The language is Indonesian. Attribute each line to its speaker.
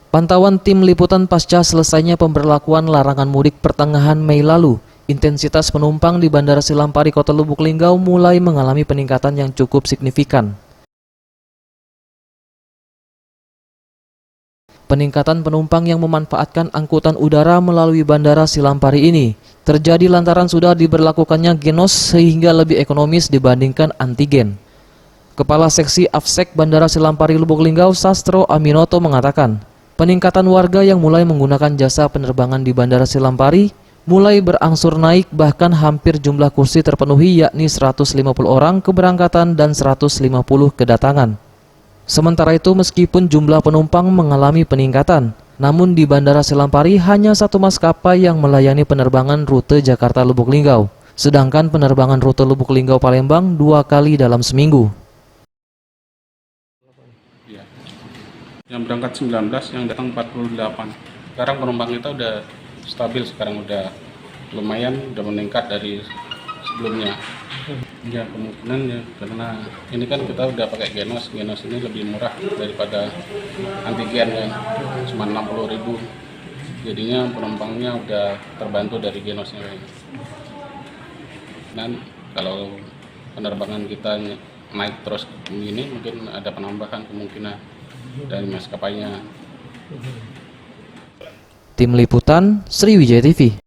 Speaker 1: Pantauan tim liputan pasca selesainya pemberlakuan larangan mudik pertengahan Mei lalu, intensitas penumpang di Bandara Silampari Kota Lubuk Linggau mulai mengalami peningkatan yang cukup signifikan. Peningkatan penumpang yang memanfaatkan angkutan udara melalui Bandara Silampari ini terjadi lantaran sudah diberlakukannya genos sehingga lebih ekonomis dibandingkan antigen. Kepala Seksi Afsek Bandara Silampari Lubuk Linggau, Sastro Aminoto mengatakan, peningkatan warga yang mulai menggunakan jasa penerbangan di Bandara Silampari mulai berangsur naik, bahkan hampir jumlah kursi terpenuhi, yakni 150 orang keberangkatan dan 150 kedatangan. Sementara itu, meskipun jumlah penumpang mengalami peningkatan, namun di Bandara Silampari hanya satu maskapai yang melayani penerbangan rute Jakarta Lubuk Linggau, sedangkan penerbangan rute Lubuk Linggau Palembang 2 kali dalam seminggu.
Speaker 2: Yang berangkat 19, yang datang 48. Sekarang penumpang kita udah stabil, sekarang udah lumayan, udah meningkat dari sebelumnya. Ya kemungkinan ya, karena ini kan kita udah pakai genos ini lebih murah daripada antigen ya, cuma 60.000. Jadinya penumpangnya udah terbantu dari genosnya. Dan kalau penerbangan kita naik terus begini, mungkin ada penambahan kemungkinan dari maskapainya.
Speaker 1: Tim Liputan Sriwijaya TV.